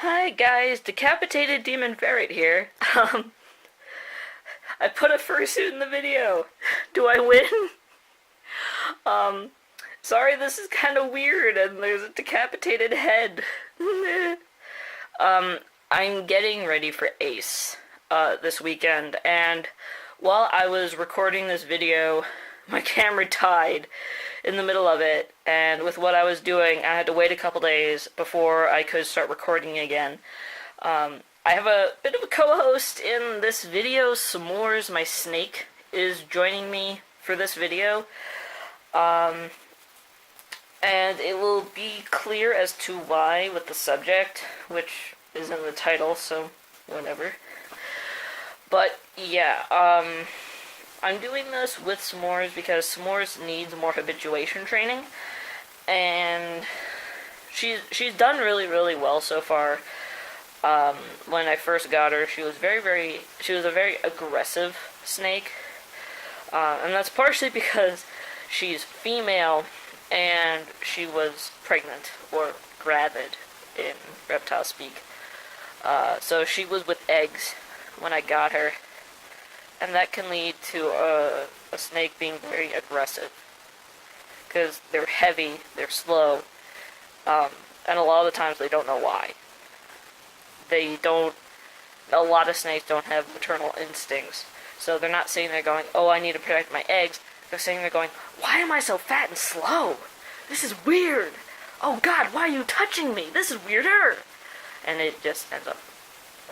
Hi guys, Decapitated Demon Ferret here. I put a fursuit in the video. Do I win? Um, Sorry this is kind of weird and there's a decapitated head. um, I'm getting ready for Ace, this weekend, and while I was recording this video, my camera died in the middle of it, and with what I was doing, I had to wait a couple days before I could start recording again. I have a bit of a co-host in this video. S'mores, my snake, is joining me for this video. And it will be clear as to why with the subject, which is in the title, so whatever. But yeah, I'm doing this with S'mores because S'mores needs more habituation training, and she's done really, really well so far. When I first got her, she was a very aggressive snake, and that's partially because she's female and she was pregnant, or gravid in reptile speak. So she was with eggs when I got her, and that can lead to a snake being very aggressive, because they're heavy, they're slow, and a lot of the times they don't know why. A lot of snakes don't have maternal instincts, so they're not sitting there going, oh, I need to protect my eggs. They're sitting there going, why am I so fat and slow? This is weird. Oh God, why are you touching me? This is weirder. And it just ends up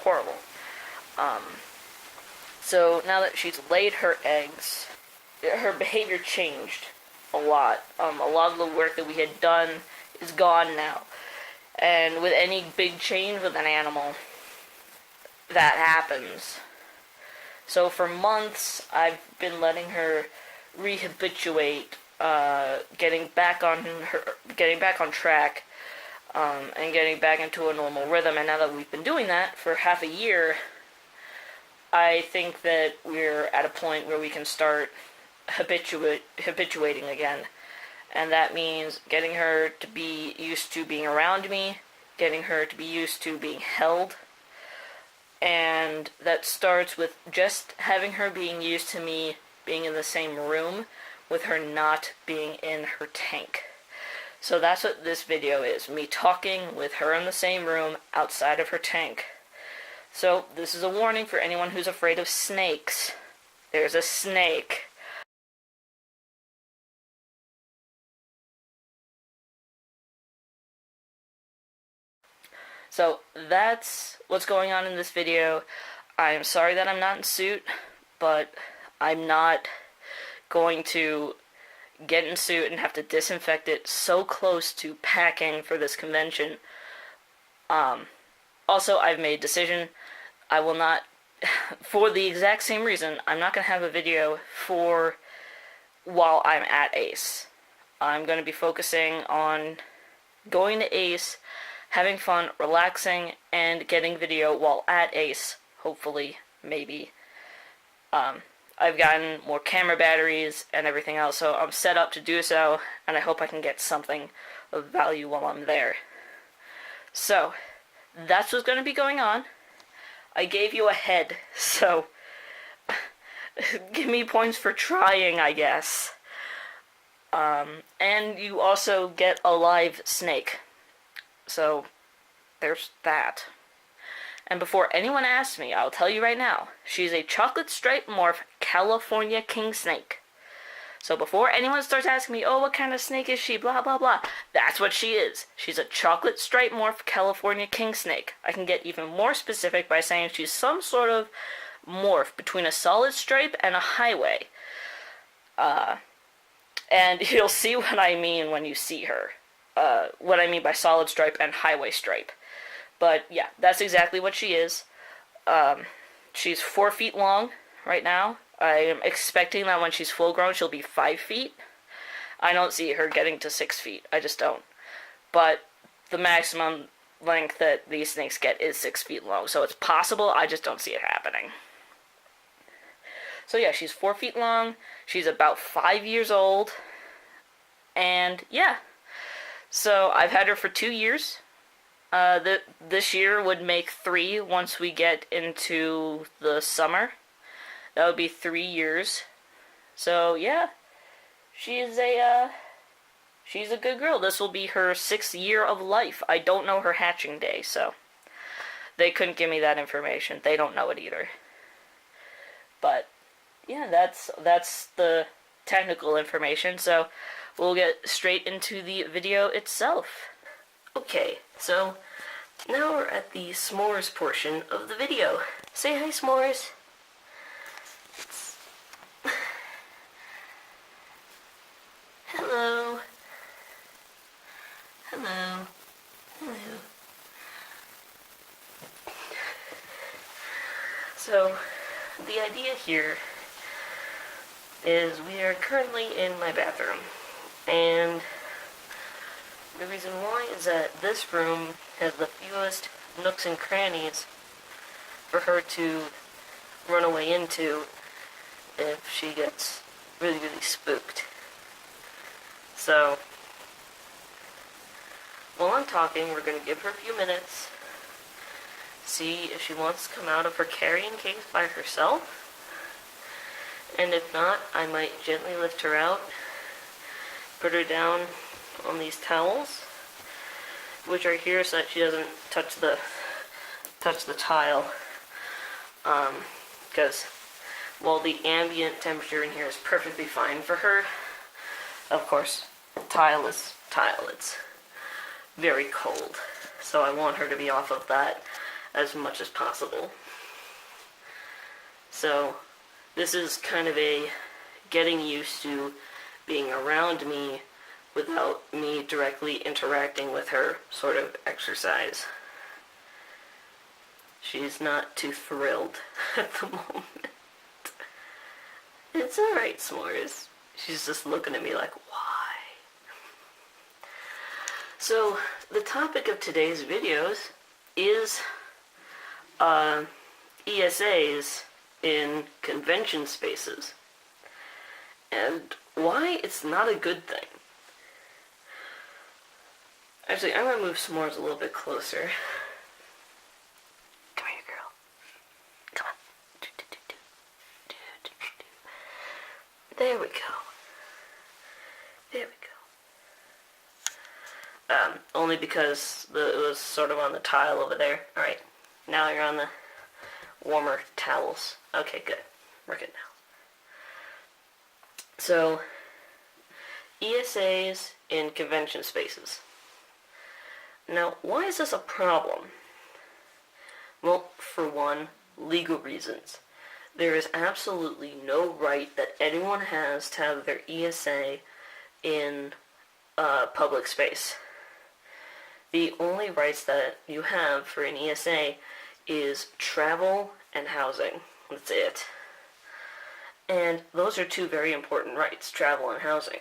horrible. So now that she's laid her eggs, her behavior changed a lot. A lot of the work that we had done is gone now. And with any big change with an animal, that happens. So for months, I've been letting her rehabituate, getting back on track, and getting back into a normal rhythm. And now that we've been doing that for half a year, I think that we're at a point where we can start habituating again. And that means getting her to be used to being around me, getting her to be used to being held. And that starts with just having her being used to me being in the same room with her not being in her tank. So that's what this video is, me talking with her in the same room outside of her tank. So this is a warning for anyone who's afraid of snakes. There's a snake. So that's what's going on in this video. I'm sorry that I'm not in suit, but I'm not going to get in suit and have to disinfect it so close to packing for this convention. Also, I've made a decision. I will not, for the exact same reason, I'm not going to have a video for while I'm at Ace. I'm going to be focusing on going to Ace, having fun, relaxing, and getting video while at Ace, hopefully, maybe. I've gotten more camera batteries and everything else, so I'm set up to do so, and I hope I can get something of value while I'm there. So, that's what's going to be going on. I gave you a head, so give me points for trying, I guess. And you also get a live snake. So, there's that. And before anyone asks me, I'll tell you right now, she's a chocolate striped morph California king snake. So before anyone starts asking me, oh, what kind of snake is she, blah, blah, blah, that's what she is. She's a chocolate striped morph California king snake. I can get even more specific by saying she's some sort of morph between a solid stripe and a highway. And you'll see what I mean when you see her. What I mean by solid stripe and highway stripe. But yeah, that's exactly what she is. She's 4 feet long right now. I am expecting that when she's full grown, she'll be 5 feet. I don't see her getting to 6 feet. I just don't. But the maximum length that these snakes get is 6 feet long. So it's possible, I just don't see it happening. So yeah, she's 4 feet long. She's about 5 years old. And yeah. So I've had her for 2 years. This year would make 3 once we get into the summer. That would be 3 years. So yeah, she's a good girl. This will be her 6th year of life. I don't know her hatching day, so they couldn't give me that information. They don't know it either. But yeah, that's the technical information. So we'll get straight into the video itself. Okay, so now we're at the s'mores portion of the video. Say hi, s'mores. Hello. Hello. Hello. So, the idea here is we are currently in my bathroom, and the reason why is that this room has the fewest nooks and crannies for her to run away into if she gets really, really spooked. So, while I'm talking, we're going to give her a few minutes, see if she wants to come out of her carrying case by herself, and if not, I might gently lift her out, put her down on these towels, which are here so that she doesn't touch the tile, because while the ambient temperature in here is perfectly fine for her, of course, tile is tile. It's very cold, so I want her to be off of that as much as possible. So this is kind of a getting used to being around me without me directly interacting with her sort of exercise. She's not too thrilled at the moment. It's alright, s'mores. She's just looking at me like, why? So, the topic of today's videos is ESAs in convention spaces, and why it's not a good thing. Actually, I'm going to move s'mores a little bit closer. Come here, girl. Come on. There we go. There we go. Only because it was sort of on the tile over there. Alright, now you're on the warmer towels. Okay, good. We're good now. So, ESAs in convention spaces. Now, why is this a problem? Well, for one, legal reasons. There is absolutely no right that anyone has to have their ESA in public space. The only rights that you have for an ESA is travel and housing. That's it. And those are 2 very important rights, travel and housing.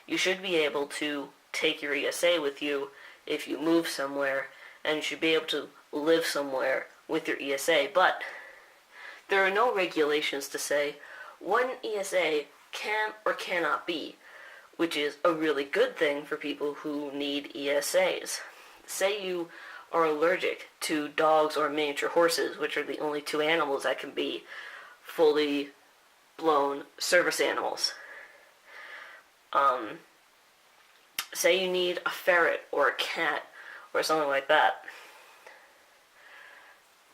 You should be able to take your ESA with you if you move somewhere, and you should be able to live somewhere with your ESA, but there are no regulations to say what an ESA can or cannot be, which is a really good thing for people who need ESAs. Say you are allergic to dogs or miniature horses, which are the only 2 animals that can be fully blown service animals. Say you need a ferret or a cat or something like that.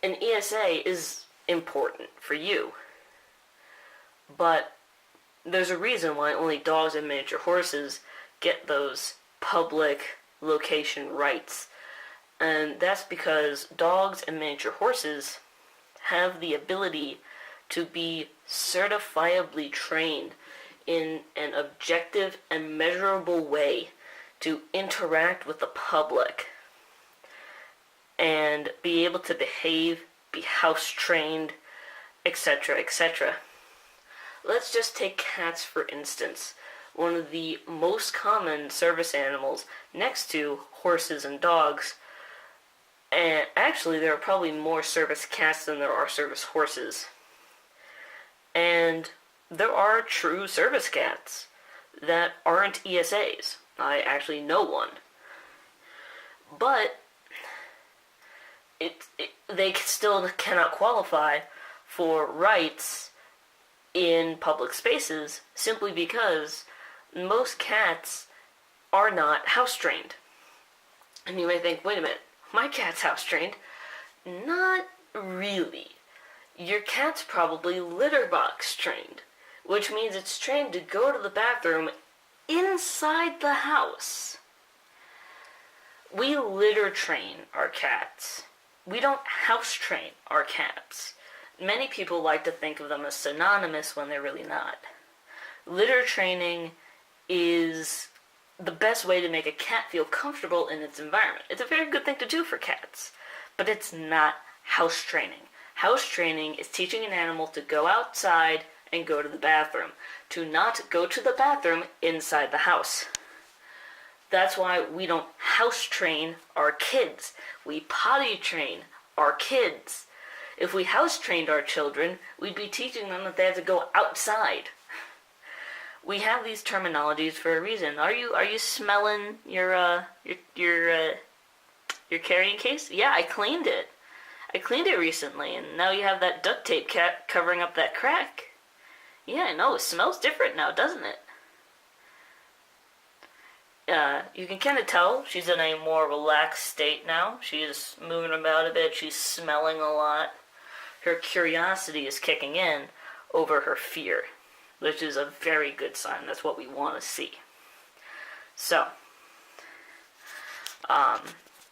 An ESA is important for you, but there's a reason why only dogs and miniature horses get those public location rights, and that's because dogs and miniature horses have the ability to be certifiably trained in an objective and measurable way to interact with the public and be able to behave, be house trained, etc., etc. Let's just take cats for instance, one of the most common service animals next to horses and dogs. And actually there are probably more service cats than there are service horses. And there are true service cats that aren't ESAs. I actually know one. But they still cannot qualify for rights in public spaces simply because most cats are not house trained. And you may think, wait a minute, my cat's house trained. Not really. Your cat's probably litter box trained, which means it's trained to go to the bathroom inside the house. We litter train our cats. We don't house train our cats. Many people like to think of them as synonymous when they're really not. Litter training is the best way to make a cat feel comfortable in its environment. It's a very good thing to do for cats, but it's not house training. House training is teaching an animal to go outside and go to the bathroom, to not go to the bathroom inside the house. That's why we don't house train our kids. We potty train our kids. If we house trained our children, we'd be teaching them that they have to go outside. We have these terminologies for a reason. Are you smelling your carrying case? Yeah, I cleaned it. I cleaned it recently, and now you have that duct tape cap covering up that crack. Yeah, I know, it smells different now, doesn't it? You can kind of tell she's in a more relaxed state now. She's moving about a bit, she's smelling a lot. Her curiosity is kicking in over her fear, which is a very good sign. That's what we want to see. So,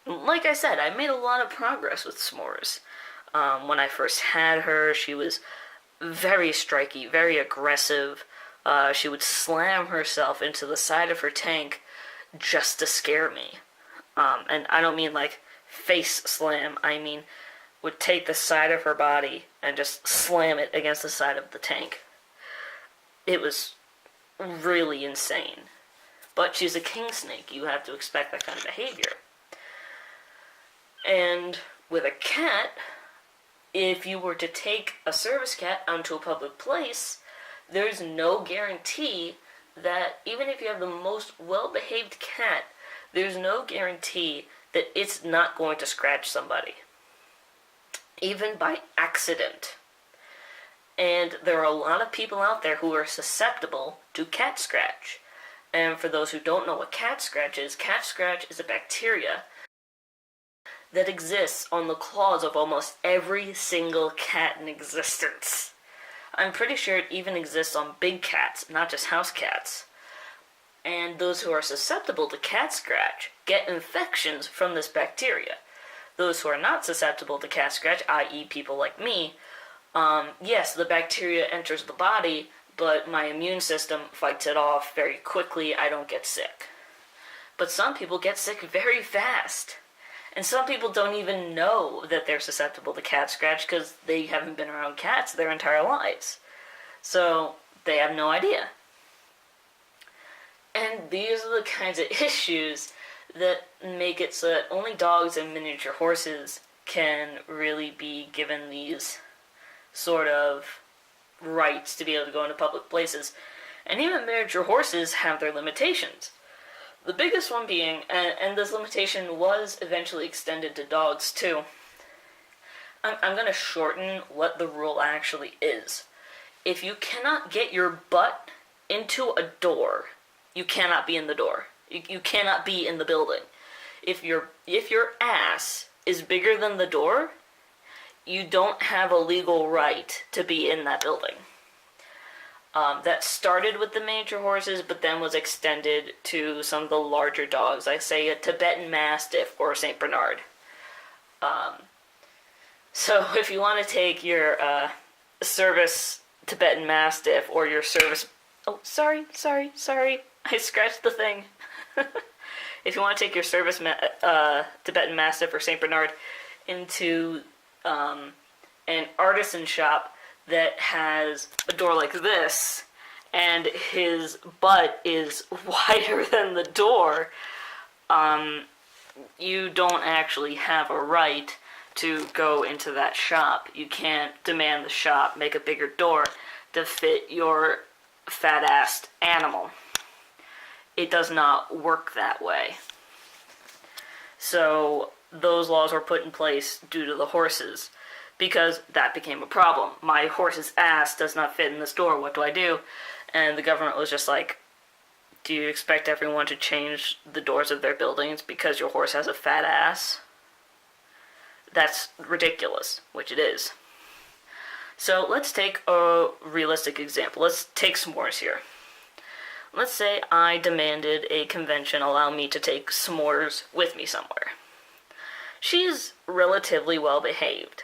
like I said, I made a lot of progress with S'mores. When I first had her, she was very striky, very aggressive. She would slam herself into the side of her tank just to scare me. And I don't mean like face slam, I mean would take the side of her body and just slam it against the side of the tank. It was really insane. But she's a king snake. You have to expect that kind of behavior. And with a cat, if you were to take a service cat onto a public place, there's no guarantee that even if you have the most well-behaved cat, there's no guarantee that it's not going to scratch somebody. Even by accident. And there are a lot of people out there who are susceptible to cat scratch. And for those who don't know what cat scratch is a bacteria that exists on the claws of almost every single cat in existence. I'm pretty sure it even exists on big cats, not just house cats. And those who are susceptible to cat scratch get infections from this bacteria. Those who are not susceptible to cat scratch, i.e. people like me, yes, the bacteria enters the body, but my immune system fights it off very quickly. I don't get sick. But some people get sick very fast. And some people don't even know that they're susceptible to cat scratch because they haven't been around cats their entire lives. So they have no idea. And these are the kinds of issues that make it so that only dogs and miniature horses can really be given these sort of rights to be able to go into public places. And even miniature horses have their limitations. The biggest one being, and this limitation was eventually extended to dogs too, I'm going to shorten what the rule actually is. If you cannot get your butt into a door, you cannot be in the door. You cannot be in the building. If your ass is bigger than the door, you don't have a legal right to be in that building. That started with the miniature horses, but then was extended to some of the larger dogs. I say a Tibetan Mastiff or a Saint Bernard. So if you want to take your service Tibetan Mastiff or your service... Oh, sorry. I scratched the thing. If you want to take your service Tibetan Mastiff or Saint Bernard into an artisan shop that has a door like this, and his butt is wider than the door, you don't actually have a right to go into that shop. You can't demand the shop make a bigger door to fit your fat-assed animal. It does not work that way. So those laws were put in place due to the horses, because that became a problem. My horse's ass does not fit in this door, what do I do? And the government was just like, do you expect everyone to change the doors of their buildings because your horse has a fat ass? That's ridiculous, which it is. So let's take a realistic example. Let's take s'mores here. Let's say I demanded a convention allow me to take s'mores with me somewhere. She's relatively well behaved.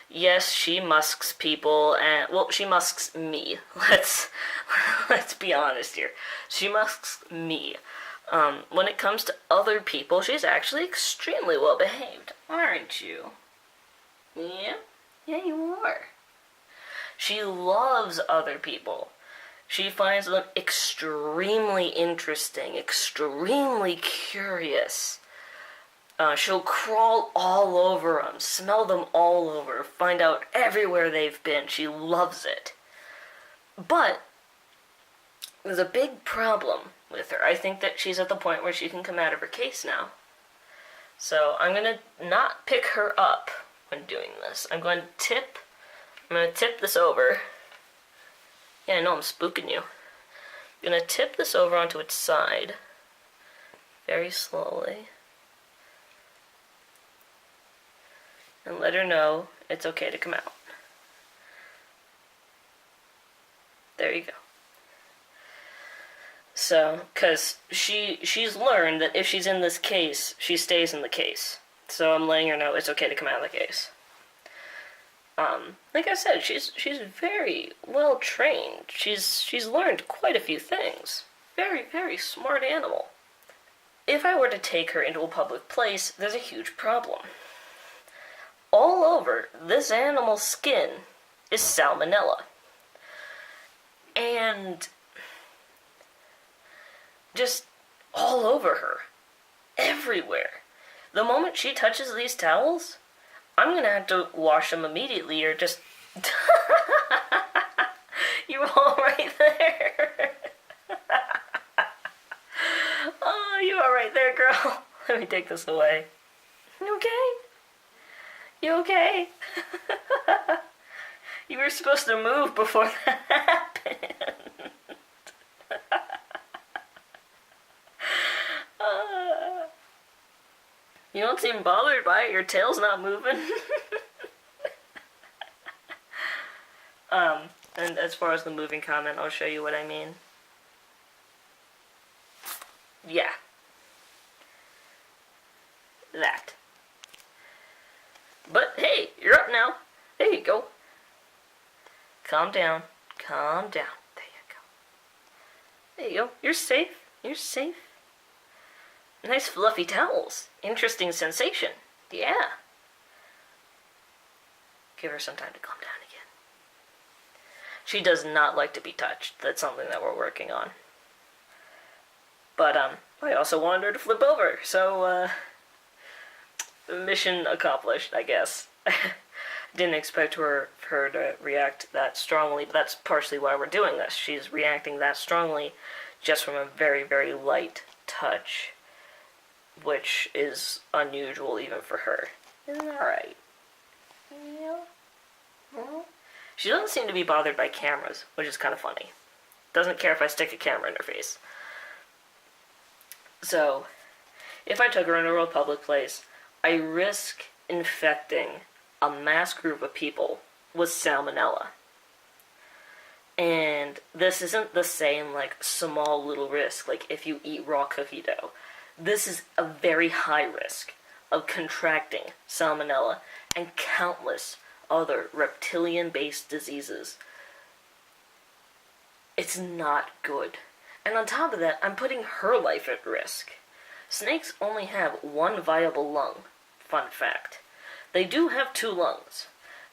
Yes, she musks people, and, well, she musks me. Let's be honest here. She musks me. When it comes to other people, she's actually extremely well behaved, aren't you? Yeah? Yeah, you are. She loves other people. She finds them extremely interesting, extremely curious. She'll crawl all over them, smell them all over, find out everywhere they've been. She loves it. But there's a big problem with her. I think that she's at the point where she can come out of her case now. So I'm going to not pick her up when doing this. I'm going to tip this over. Yeah, I know I'm spooking you. I'm going to tip this over onto its side. Very slowly. And let her know it's okay to come out. There you go. So, because she's learned that if she's in this case, she stays in the case. So I'm letting her know it's okay to come out of the case. Like I said, she's very well trained. She's learned quite a few things. Very, very smart animal. If I were to take her into a public place, there's a huge problem. All over this animal's skin is salmonella. And just all over her. Everywhere. The moment she touches these towels, I'm gonna have to wash them immediately or just... You're all right there. Oh, you all right there, girl? Let me take this away. You okay? You okay? You were supposed to move before that happened. You don't seem bothered by it. Your tail's not moving. And as far as the moving comment, I'll show you what I mean. Yeah. That. But hey, you're up now. There you go. Calm down. Calm down. There you go. There you go. You're safe. You're safe. Nice fluffy towels. Interesting sensation. Yeah. Give her some time to calm down again. She does not like to be touched. That's something that we're working on. But, I also wanted her to flip over, so, mission accomplished, I guess. Didn't expect her to react that strongly, but that's partially why we're doing this. She's reacting that strongly just from a very, very light touch, which is unusual even for her. Isn't that right? Yeah. Well, she doesn't seem to be bothered by cameras, which is kind of funny. Doesn't care if I stick a camera in her face. So, if I took her into a public place, I risk infecting a mass group of people with salmonella. And this isn't the same, like, small little risk, like if you eat raw cookie dough. This is a very high risk of contracting salmonella and countless other reptilian-based diseases. It's not good. And on top of that, I'm putting her life at risk. Snakes only have one viable lung. Fun fact. They do have 2 lungs,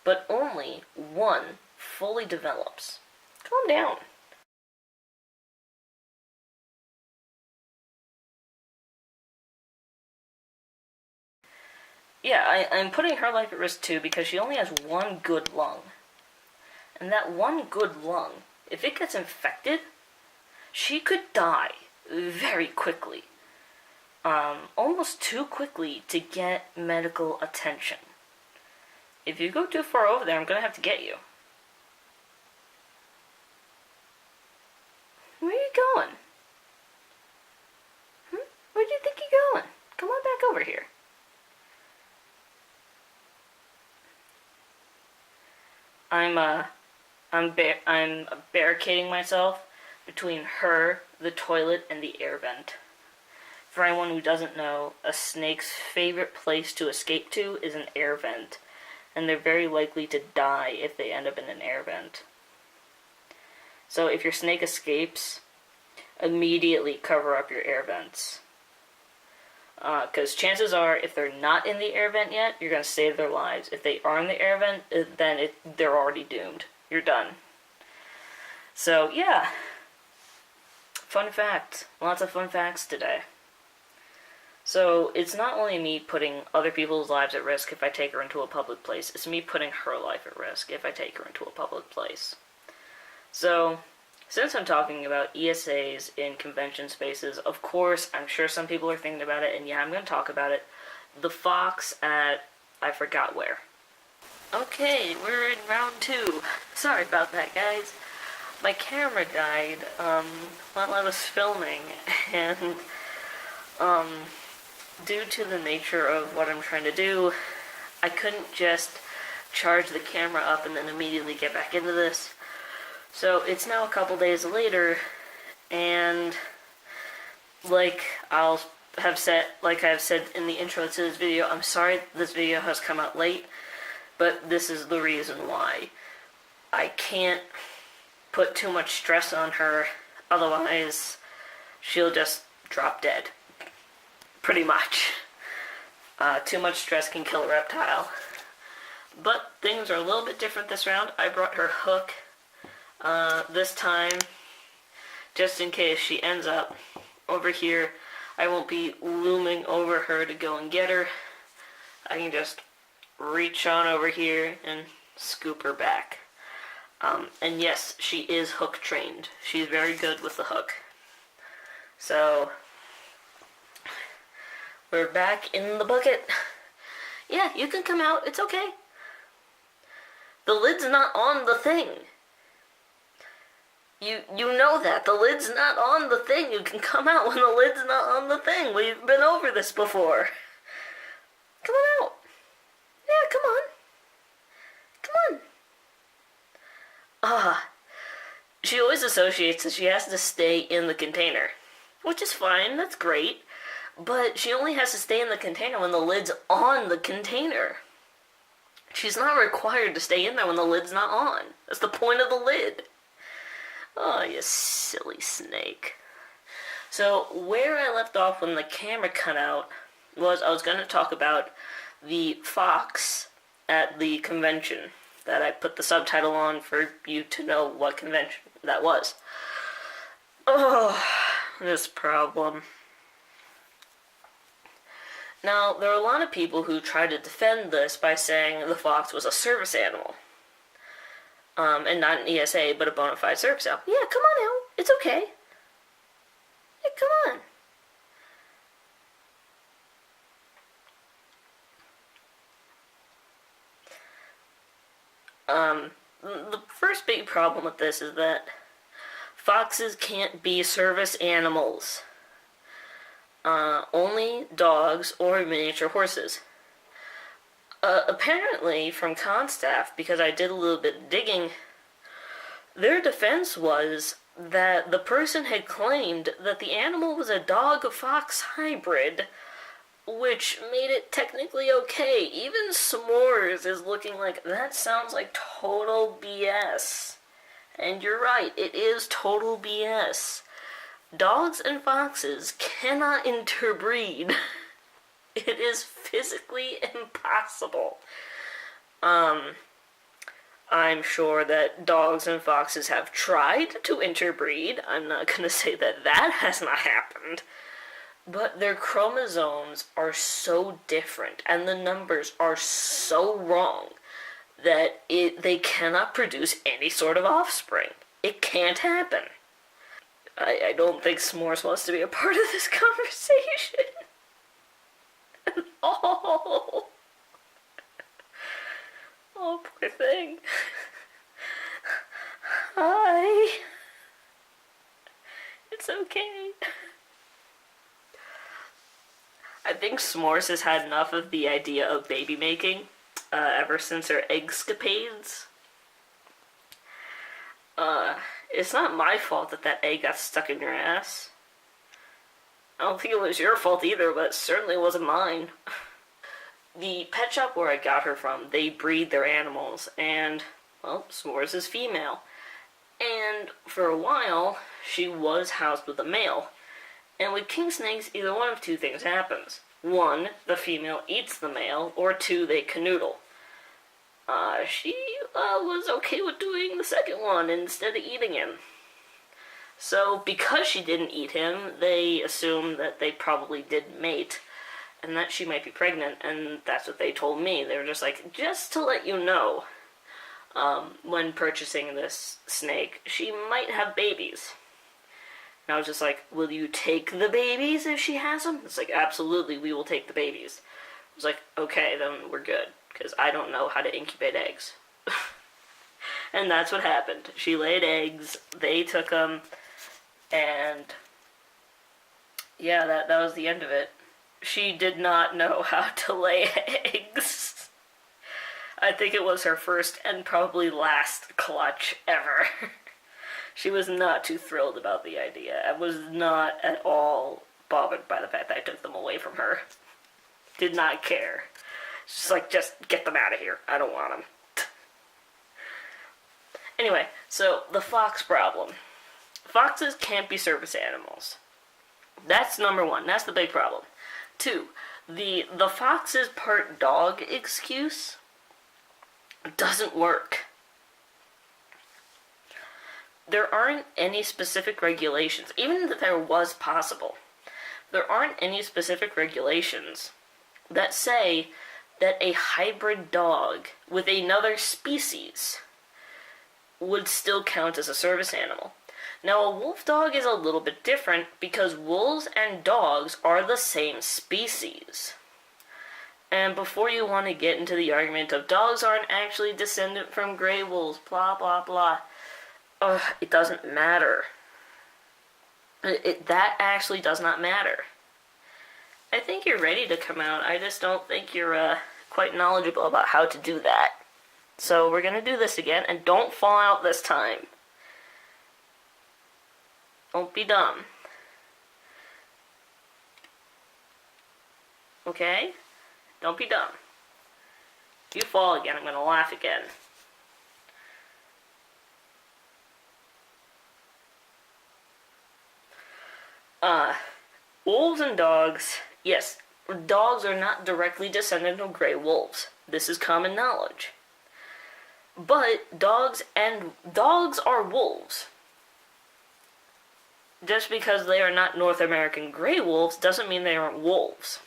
but only one fully develops. Calm down. Yeah, I'm putting her life at risk too because she only has one good lung. And that one good lung, if it gets infected, she could die very quickly. almost too quickly to get medical attention. If you go too far over there, I'm gonna have to get you. Where are you going? Where do you think you're going? Come on back over here. I'm barricading myself between her, the toilet, and the air vent. For anyone who doesn't know, a snake's favorite place to escape to is an air vent, and they're very likely to die if they end up in an air vent. So if your snake escapes, immediately cover up your air vents. Because chances are, if they're not in the air vent yet, you're going to save their lives. If they are in the air vent, then they're already doomed. You're done. So, yeah. Fun fact. Lots of fun facts today. So, it's not only me putting other people's lives at risk if I take her into a public place, it's me putting her life at risk if I take her into a public place. So, since I'm talking about ESAs in convention spaces, of course, I'm sure some people are thinking about it, and yeah, I'm going to talk about it. The Fox at, I forgot where. Okay, we're in round 2. Sorry about that, guys. My camera died, while I was filming, and, due to the nature of what I'm trying to do, I couldn't just charge the camera up and then immediately get back into this. So it's now a couple days later, and like I've said in the intro to this video, I'm sorry this video has come out late, but this is the reason why. I can't put too much stress on her, otherwise she'll just drop dead. Pretty much. Too much stress can kill a reptile. But things are a little bit different this round. I brought her hook. This time, just in case she ends up over here, I won't be looming over her to go and get her. I can just reach on over here and scoop her back. And yes, she is hook trained. She's very good with the hook. So, we're back in the bucket. Yeah, you can come out, it's okay. The lid's not on the thing. You know that. The lid's not on the thing. You can come out when the lid's not on the thing. We've been over this before. Come on out. Yeah, come on. Come on. She always associates that she has to stay in the container. Which is fine, that's great. But she only has to stay in the container when the lid's on the container. She's not required to stay in there when the lid's not on. That's the point of the lid. Oh, you silly snake. So, where I left off when the camera cut out was I was going to talk about the fox at the convention that I put the subtitle on for you to know what convention that was. Oh, this problem. Now, there are a lot of people who try to defend this by saying the fox was a service animal. And not an ESA, but a bona fide service animal. Yeah, come on out. It's okay. Yeah, come on. The first big problem with this is that foxes can't be service animals. Only dogs or miniature horses. Apparently, from Constaff, because I did a little bit of digging, their defense was that the person had claimed that the animal was a dog-fox hybrid, which made it technically okay. Even S'mores is looking like, that sounds like total BS. And you're right, it is total BS. Dogs and foxes cannot interbreed. It is physically impossible. I'm sure that dogs and foxes have tried to interbreed. I'm not going to say that that has not happened. But their chromosomes are so different, and the numbers are so wrong, that they cannot produce any sort of offspring. It can't happen. I don't think S'mores wants to be a part of this conversation. Oh, oh, poor thing. Hi. It's okay. I think S'mores has had enough of the idea of baby making ever since her eggscapades. It's not my fault that egg got stuck in your ass. I don't think it was your fault either, but it certainly wasn't mine. The pet shop where I got her from, they breed their animals, and, well, S'mores is female. And for a while, she was housed with a male. And with king snakes, either one of two things happens. One, the female eats the male, or two, they canoodle. She was okay with doing the second one instead of eating him. So, because she didn't eat him, they assumed that they probably did mate, and that she might be pregnant, and that's what they told me. They were just like, just to let you know, when purchasing this snake, she might have babies. And I was just like, will you take the babies if she has them? It's like, absolutely, we will take the babies. I was like, okay, then we're good, because I don't know how to incubate eggs. And that's what happened. She laid eggs, they took them, and yeah, that was the end of it. She did not know how to lay eggs. I think it was her first and probably last clutch ever. She was not too thrilled about the idea. I was not at all bothered by the fact that I took them away from her. Did not care. Just like, just get them out of here. I don't want them. Anyway, so the fox problem. Foxes can't be service animals. That's number one. That's the big problem. Two, the fox is part dog excuse doesn't work. There aren't any specific regulations, even if there was possible. There aren't any specific regulations that say that a hybrid dog with another species would still count as a service animal. Now, a wolf dog is a little bit different because wolves and dogs are the same species. And before you want to get into the argument of dogs aren't actually descendant from gray wolves, blah, blah, blah, it doesn't matter. That actually does not matter. I think you're ready to come out. I just don't think you're quite knowledgeable about how to do that. So we're going to do this again, and don't fall out this time. Don't be dumb. Okay? Don't be dumb. If you fall again, I'm going to laugh again. Wolves and dogs, yes, dogs are not directly descendant of gray wolves. This is common knowledge. But dogs are wolves. Just because they are not North American gray wolves doesn't mean they aren't wolves.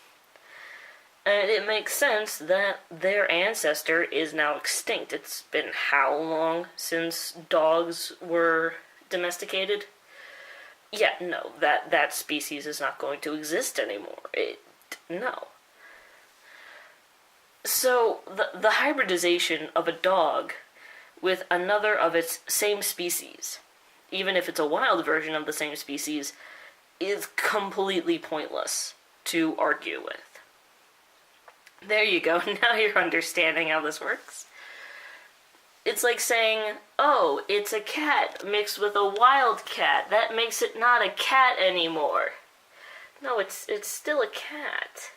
And it makes sense that their ancestor is now extinct. It's been how long since dogs were domesticated? Yeah, no, that species is not going to exist anymore. No. So, the hybridization of a dog with another of its same species, even if it's a wild version of the same species, is completely pointless to argue with. There you go, now you're understanding how this works. It's like saying, oh, it's a cat mixed with a wild cat. That makes it not a cat anymore. No, it's still a cat.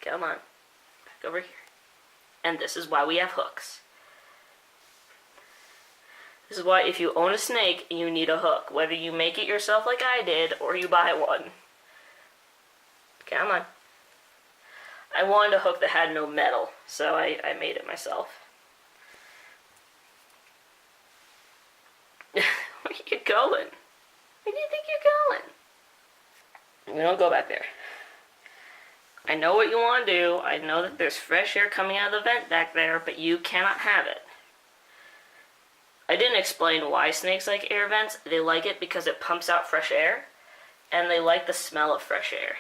Come on, back over here. And this is why we have hooks. This is why if you own a snake, you need a hook. Whether you make it yourself like I did, or you buy one. Come on. I wanted a hook that had no metal, so I made it myself. Where are you going? Where do you think you're going? We don't go back there. I know what you want to do. I know that there's fresh air coming out of the vent back there, but you cannot have it. I didn't explain why snakes like air vents. They like it because it pumps out fresh air, and they like the smell of fresh air.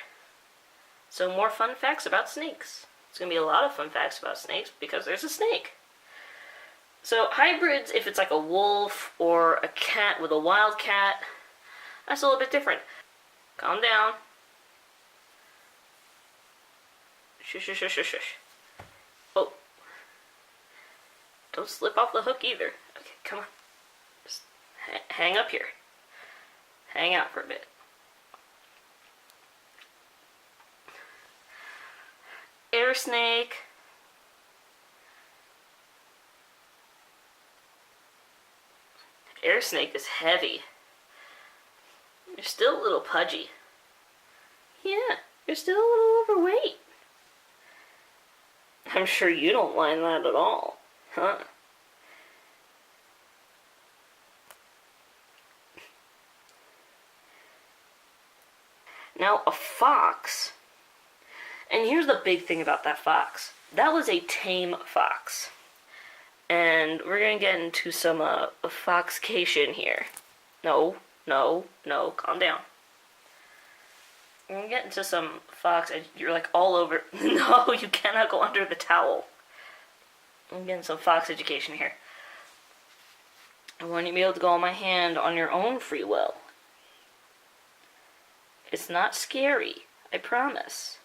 So more fun facts about snakes. It's going to be a lot of fun facts about snakes because there's a snake. So hybrids, if it's like a wolf or a cat with a wild cat, that's a little bit different. Calm down. Shush, shush, shush, shush, shush. Oh. Don't slip off the hook either. Okay, come on. Just hang up here. Hang out for a bit. Air snake. Air snake is heavy. You're still a little pudgy. Yeah, you're still a little overweight. I'm sure you don't mind that at all, huh? Now, a fox, and here's the big thing about that fox. That was a tame fox. And we're gonna get into some foxcation here. No, calm down. We're gonna get into some fox, and you're like all over. No, you cannot go under the towel. I'm getting some fox education here. I want you to be able to go on my hand on your own free will. It's not scary, I promise.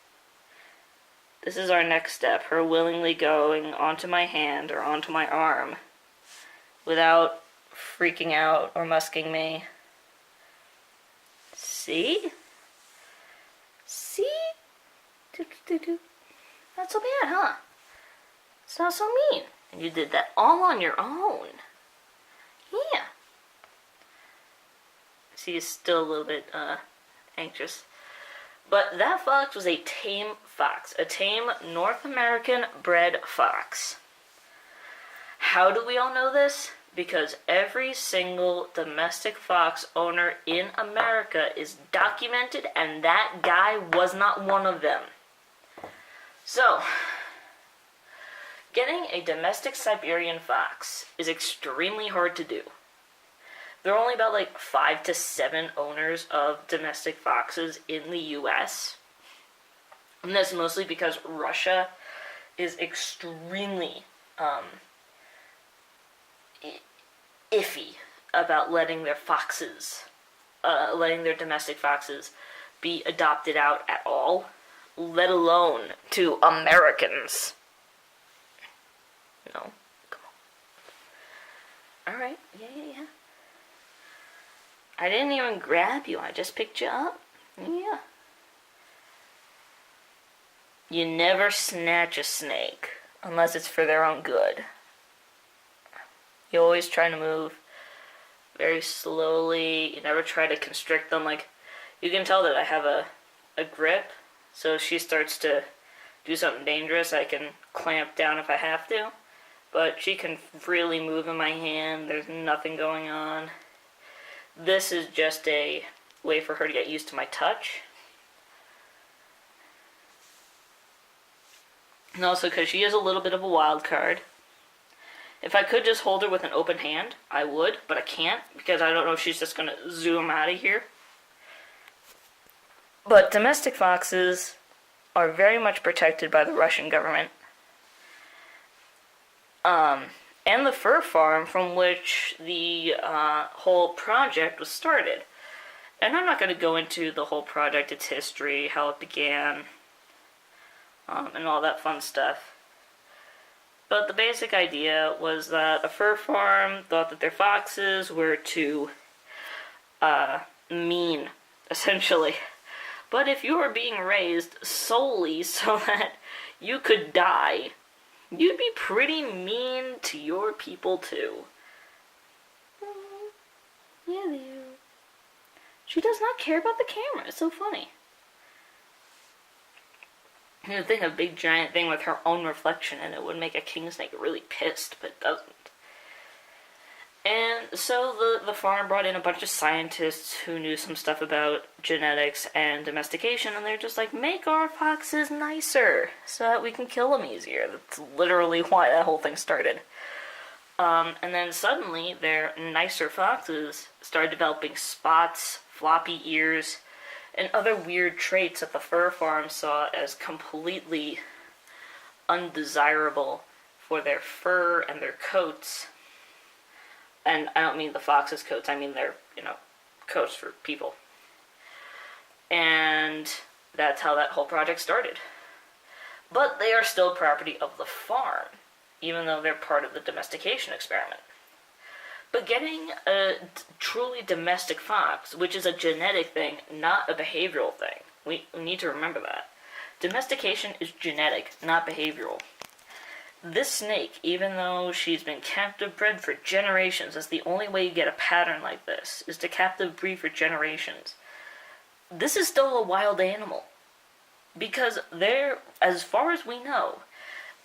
This is our next step, her willingly going onto my hand or onto my arm without freaking out or musking me. See? See? Not so bad, huh? It's not so mean. And you did that all on your own. Yeah. See, he's still a little bit anxious. But that fox was a tame fox. A tame North American bred fox. How do we all know this? Because every single domestic fox owner in America is documented, and that guy was not one of them. So, getting a domestic Siberian fox is extremely hard to do. There are only about like 5 to 7 owners of domestic foxes in the US. And that's mostly because Russia is extremely iffy about letting their foxes, letting their domestic foxes be adopted out at all, let alone to Americans. No, come on. Alright, yeah. I didn't even grab you, I just picked you up. Yeah. You never snatch a snake unless it's for their own good. You always try to move very slowly. You never try to constrict them. Like, you can tell that I have a grip, so if she starts to do something dangerous, I can clamp down if I have to. But she can freely move in my hand. There's nothing going on. This is just a way for her to get used to my touch. And also because she is a little bit of a wild card. If I could just hold her with an open hand, I would, but I can't because I don't know if she's just going to zoom out of here. But domestic foxes are very much protected by the Russian government. And the fur farm from which the whole project was started. And I'm not going to go into the whole project, its history, how it began, and all that fun stuff. But the basic idea was that a fur farm thought that their foxes were too mean, essentially. But if you were being raised solely so that you could die, you'd be pretty mean to your people too. Yeah, they do. She does not care about the camera. It's so funny. You'd think a big giant thing with her own reflection in it would make a king snake really pissed, but it doesn't. And so the farm brought in a bunch of scientists who knew some stuff about genetics and domestication, and they're just like, make our foxes nicer so that we can kill them easier. That's literally why that whole thing started. And then suddenly their nicer foxes started developing spots, floppy ears, and other weird traits that the fur farm saw as completely undesirable for their fur and their coats. And I don't mean the fox's coats, I mean their, coats for people. And that's how that whole project started. But they are still property of the farm, even though they're part of the domestication experiment. But getting a truly domestic fox, which is a genetic thing, not a behavioral thing, we need to remember that. Domestication is genetic, not behavioral. This snake, even though she's been captive bred for generations, that's the only way you get a pattern like this, is to captive breed for generations. This is still a wild animal. Because there, as far as we know,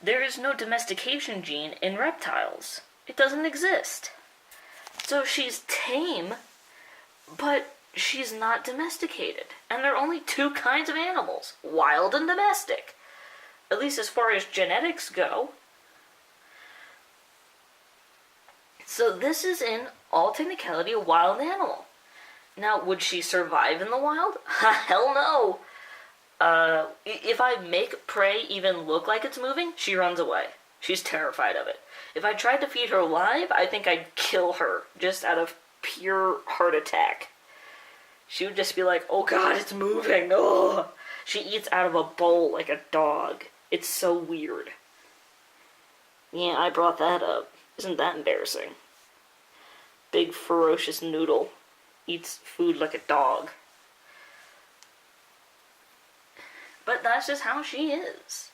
there is no domestication gene in reptiles. It doesn't exist. So she's tame, but she's not domesticated. And there are only two kinds of animals, wild and domestic. At least as far as genetics go. So this is in all technicality a wild animal. Now, would she survive in the wild? Hell no! If I make prey even look like it's moving, she runs away. She's terrified of it. If I tried to feed her live, I think I'd kill her just out of pure heart attack. She would just be like, oh god, it's moving, oh! She eats out of a bowl like a dog. It's so weird. Yeah, I brought that up. Isn't that embarrassing? Big ferocious noodle eats food like a dog. But that's just how she is.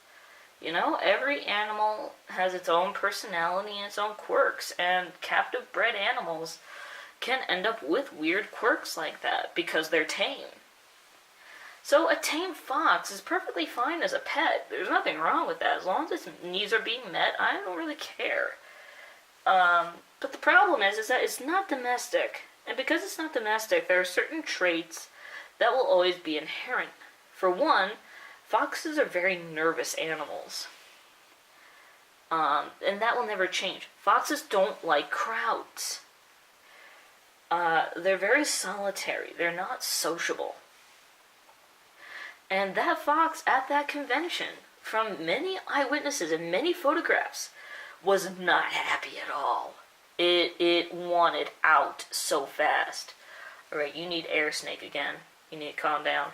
Every animal has its own personality and its own quirks, and captive bred animals can end up with weird quirks like that because they're tame. So a tame fox is perfectly fine as a pet. There's nothing wrong with that. As long as its needs are being met, I don't really care. But the problem is that it's not domestic. And because it's not domestic, there are certain traits that will always be inherent. For one, foxes are very nervous animals. And that will never change. Foxes don't like crowds. They're very solitary. They're not sociable. And that fox at that convention, from many eyewitnesses and many photographs, was not happy at all. It wanted out so fast. Alright, you need air snake again. You need to calm down.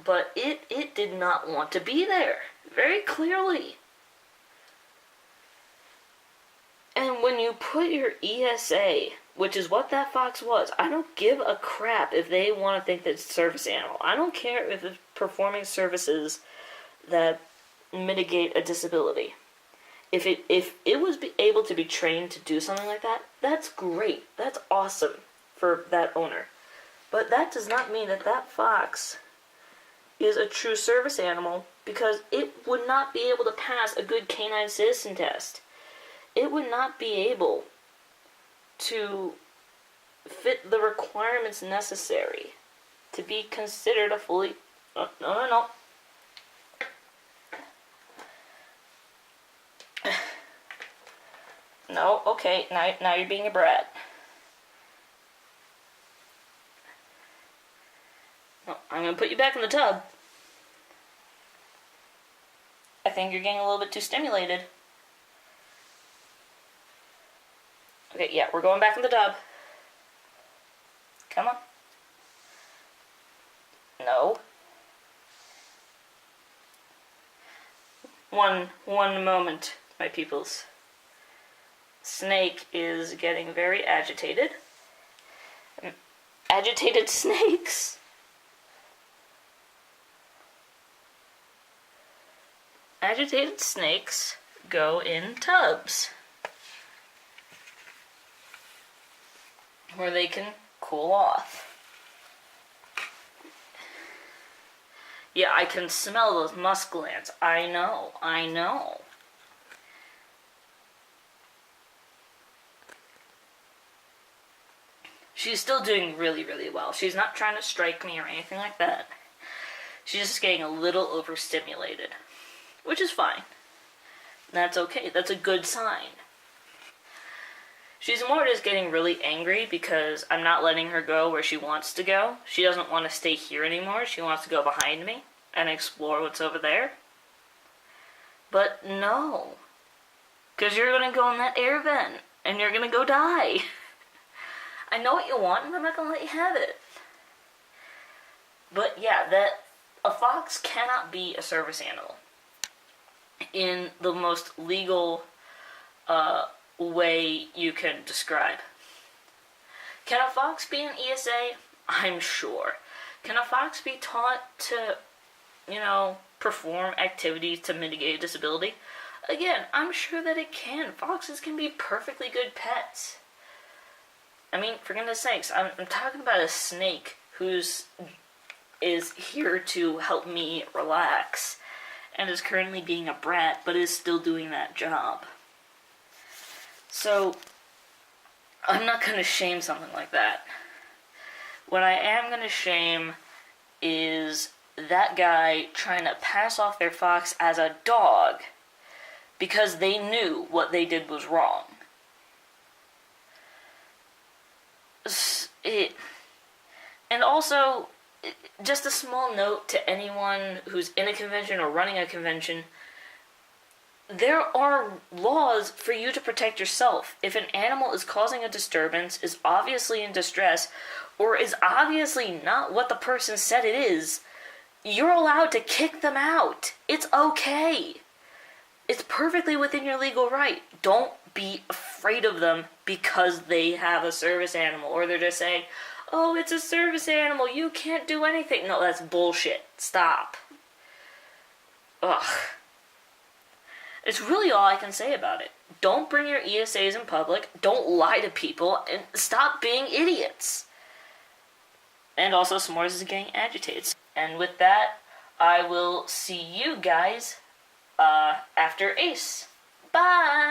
But it did not want to be there. Very clearly. And when you put your ESA, which is what that fox was, I don't give a crap if they want to think that it's a service animal. I don't care if it's performing services that mitigate a disability. If it was able to be trained to do something like that, that's great. That's awesome for that owner. But that does not mean that that fox is a true service animal, because it would not be able to pass a good canine citizen test. It would not be able to fit the requirements necessary to be considered a fully... No. No, okay, now you're being a brat. No, I'm gonna put you back in the tub. I think you're getting a little bit too stimulated. Okay, yeah, we're going back in the tub. Come on. No. One moment, my peoples. Snake is getting very agitated. Agitated snakes. Agitated snakes go in tubs, where they can cool off. Yeah, I can smell those musk glands. I know. She's still doing really, really well. She's not trying to strike me or anything like that. She's just getting a little overstimulated, which is fine. That's okay. That's a good sign. She's more just getting really angry because I'm not letting her go where she wants to go. She doesn't want to stay here anymore. She wants to go behind me and explore what's over there. But no. Because you're going to go in that air vent and you're going to go die. I know what you want and I'm not going to let you have it. But yeah, that a fox cannot be a service animal in the most legal way you can describe. Can a fox be an ESA? I'm sure. Can a fox be taught to, perform activities to mitigate a disability? Again, I'm sure that it can. Foxes can be perfectly good pets. I mean, for goodness sakes, I'm talking about a snake is here to help me relax and is currently being a brat, but is still doing that job. So, I'm not going to shame something like that. What I am going to shame is that guy trying to pass off their fox as a dog because they knew what they did was wrong. And also, just a small note to anyone who's in a convention or running a convention, there are laws for you to protect yourself. If an animal is causing a disturbance, is obviously in distress, or is obviously not what the person said it is, you're allowed to kick them out. It's okay. It's perfectly within your legal right. Don't be afraid of them because they have a service animal, or they're just saying, oh, it's a service animal, you can't do anything. No, that's bullshit. Stop. Ugh. It's really all I can say about it. Don't bring your ESAs in public, don't lie to people, and stop being idiots. And also, S'mores is getting agitated. And with that, I will see you guys after Ace. Bye!